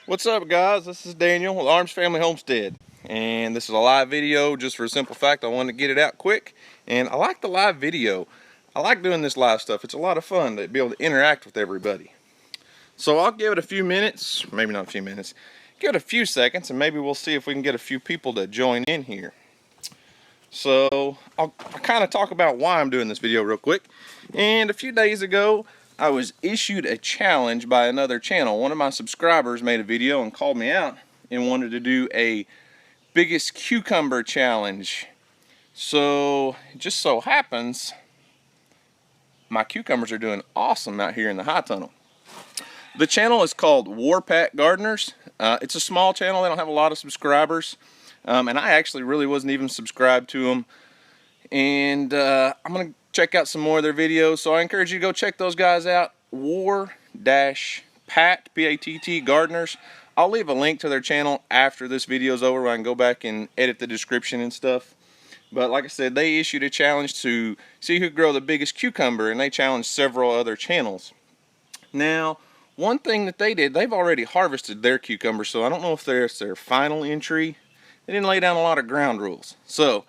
What's up, guys? This is Daniel with Arms Family Homestead, and this is a live video just for a simple fact. I wanted to get it out quick, and I like the live video. I like doing this live stuff. It's a lot of fun to be able to interact with everybody. So I'll give it a few minutes, maybe not a few minutes, give it a few seconds, and maybe we'll see if we can get a few people to join in here. So I'll kind of talk about why I'm doing this video real quick. And a few days ago, I was issued a challenge by another channel. One of my subscribers made a video and called me out and wanted to do a biggest cucumber challenge. So it just so happens my cucumbers are doing awesome out here in the high tunnel. The channel is called War-Patt Gardeners. It's a small channel. They don't have a lot of subscribers. And I actually really wasn't even subscribed to them. And I'm going to check out some more of their videos. So I encourage you to go check those guys out. War-Patt, P-A-T-T, Gardeners. I'll leave a link to their channel after this video is over where I can go back and edit the description and stuff. But like I said, they issued a challenge to see who could grow the biggest cucumber. And they challenged several other channels. Now, one thing that they did, they've already harvested their cucumbers. So I don't know if there's their final entry. They didn't lay down a lot of ground rules. So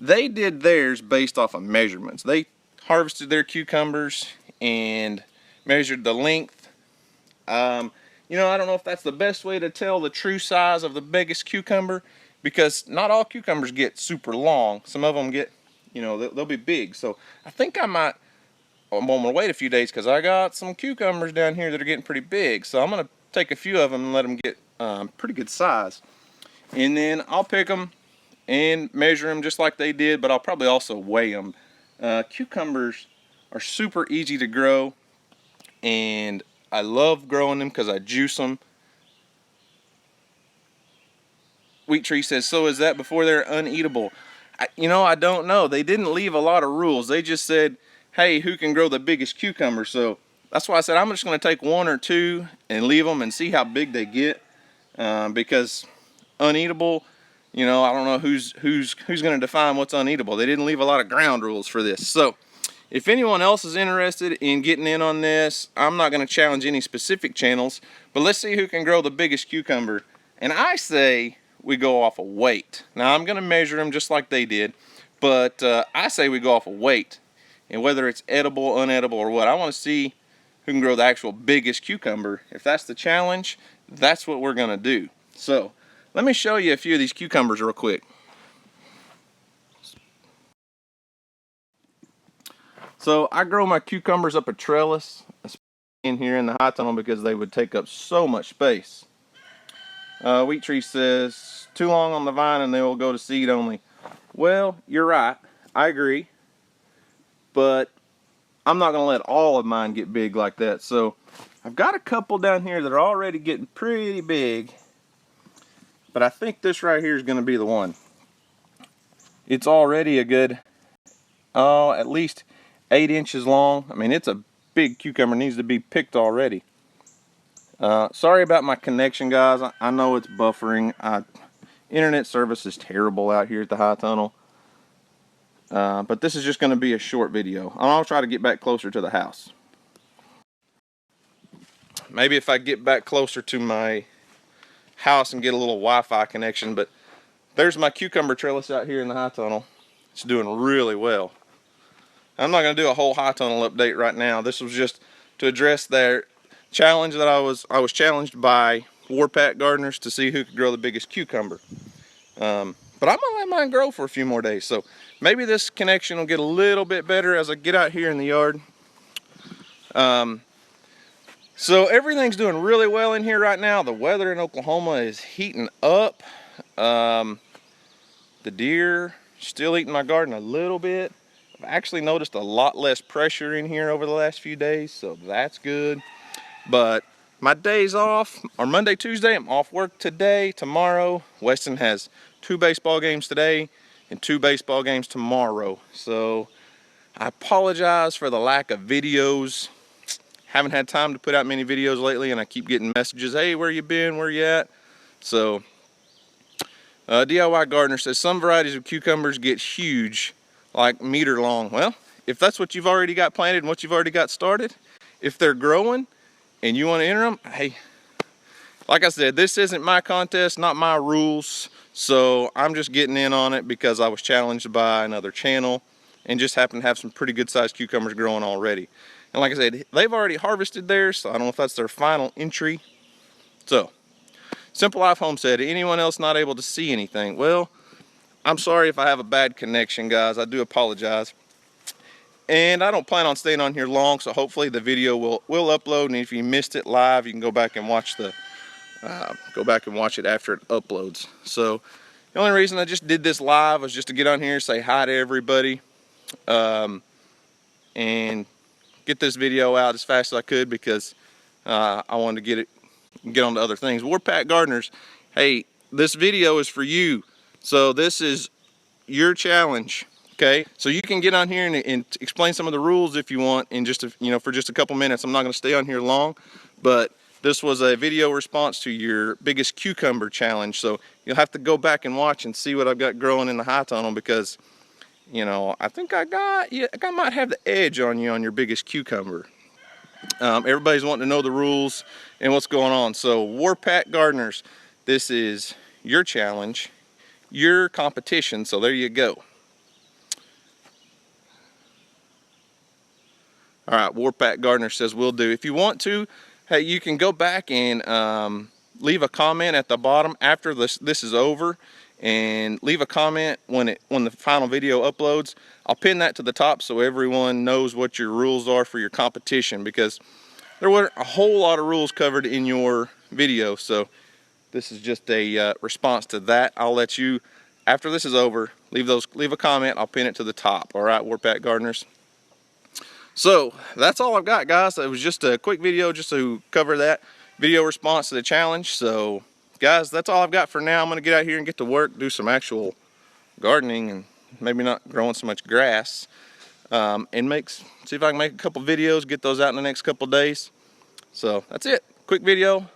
they did theirs based off of measurements. They harvested their cucumbers and measured the length. You know, I don't know if that's the best way to tell the true size of the biggest cucumber, because not all cucumbers get super long. Some of them get, you know, they'll be big. So I think I'm going to wait a few days because I got some cucumbers down here that are getting pretty big. So I'm going to take a few of them and let them get pretty good size. And then I'll pick them and measure them just like they did, but I'll probably also weigh them. Cucumbers are super easy to grow, and I love growing them because I juice them. Wheat Tree says, so is that before they're uneatable? You know, I don't know. They didn't leave a lot of rules. They just said, hey, who can grow the biggest cucumber? So that's why I said I'm just going to take one or two and leave them and see how big they get, because uneatable, you know, I don't know who's going to define what's uneatable. They didn't leave a lot of ground rules for this. So if anyone else is interested in getting in on this, I'm not going to challenge any specific channels, but let's see who can grow the biggest cucumber. And I say we go off of weight. Now I'm going to measure them just like they did, but I say we go off of weight, and whether it's edible, unedible, or what. I want to see who can grow the actual biggest cucumber. If that's the challenge, that's what we're going to do. So let me show you a few of these cucumbers real quick. So I grow my cucumbers up a trellis in here in the high tunnel because they would take up so much space. Wheat Tree says, too long on the vine and they will go to seed only. Well, you're right. I agree. But I'm not going to let all of mine get big like that. So I've got a couple down here that are already getting pretty big. But I think this right here is going to be the one. It's already a good, at least 8 inches long. I mean, it's a big cucumber, needs to be picked already. Sorry about my connection, guys. I know it's buffering. Internet service is terrible out here at the high tunnel. But this is just going to be a short video. I'll try to get back closer to the house. Maybe if I get back closer to my house and get a little Wi-Fi connection. But there's my cucumber trellis out here in the high tunnel. It's doing really well. I'm not going to do a whole high tunnel update right now. This was just to address their challenge that I was challenged by War-Patt gardeners to see who could grow the biggest cucumber. But I'm going to let mine grow for a few more days. So maybe this connection will get a little bit better as I get out here in the yard. So everything's doing really well in here right now. The weather in Oklahoma is heating up. The deer still eating my garden a little bit. I've actually noticed a lot less pressure in here over the last few days, so that's good. But my days off are Monday, Tuesday. I'm off work today, tomorrow. Weston has 2 baseball games today and 2 baseball games tomorrow. So I apologize for the lack of videos. Haven't had time to put out many videos lately, and I keep getting messages, hey, where you been, where you at? So DIY Gardener says some varieties of cucumbers get huge, like meter long. Well, if that's what you've already got planted and what you've already got started, if they're growing and you want to enter them, hey, like I said, this isn't my contest, not my rules. So I'm just getting in on it because I was challenged by another channel and just happen to have some pretty good sized cucumbers growing already. And like I said, they've already harvested theirs, so I don't know if that's their final entry. So, Simple Life Homestead, anyone else not able to see anything? Well, I'm sorry if I have a bad connection, guys. I do apologize. And I don't plan on staying on here long, so hopefully the video will upload. And if you missed it live, you can go back and watch the it after it uploads. So the only reason I just did this live was just to get on here, say hi to everybody, and get this video out as fast as I could because I wanted to get on to other things. War-Patt gardeners, hey, this video is for you. So this is your challenge. Okay, so you can get on here and explain some of the rules if you want in just for just a couple minutes. I'm not going to stay on here long, but this was a video response to your biggest cucumber challenge. So you'll have to go back and watch and see what I've got growing in the high tunnel because, I think I might have the edge on you on your biggest cucumber. Everybody's wanting to know the rules and what's going on. So War-Patt gardeners, this is your challenge, your competition. So there you go. All right, War-Patt gardener says will do. If you want to, hey, you can go back and leave a comment at the bottom after this is over, and leave a comment when the final video uploads. I'll pin that to the top so everyone knows what your rules are for your competition, because there weren't a whole lot of rules covered in your video. So this is just a response to that. I'll let you, after this is over, leave a comment. I'll pin it to the top. All right, War-Patt gardeners. So that's all I've got, guys. It was just a quick video just to cover that video response to the challenge. So guys, that's all I've got for now. I'm going to get out here and get to work, do some actual gardening, and maybe not growing so much grass, and see if I can make a couple videos, get those out in the next couple days. So that's it, quick video.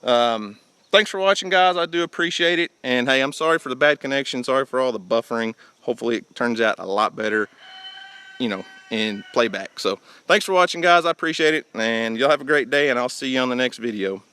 Thanks for watching, guys. I do appreciate it. And hey, I'm sorry for the bad connection, sorry for all the buffering. Hopefully it turns out a lot better, in playback. So thanks for watching, guys. I appreciate it, and y'all have a great day, and I'll see you on the next video.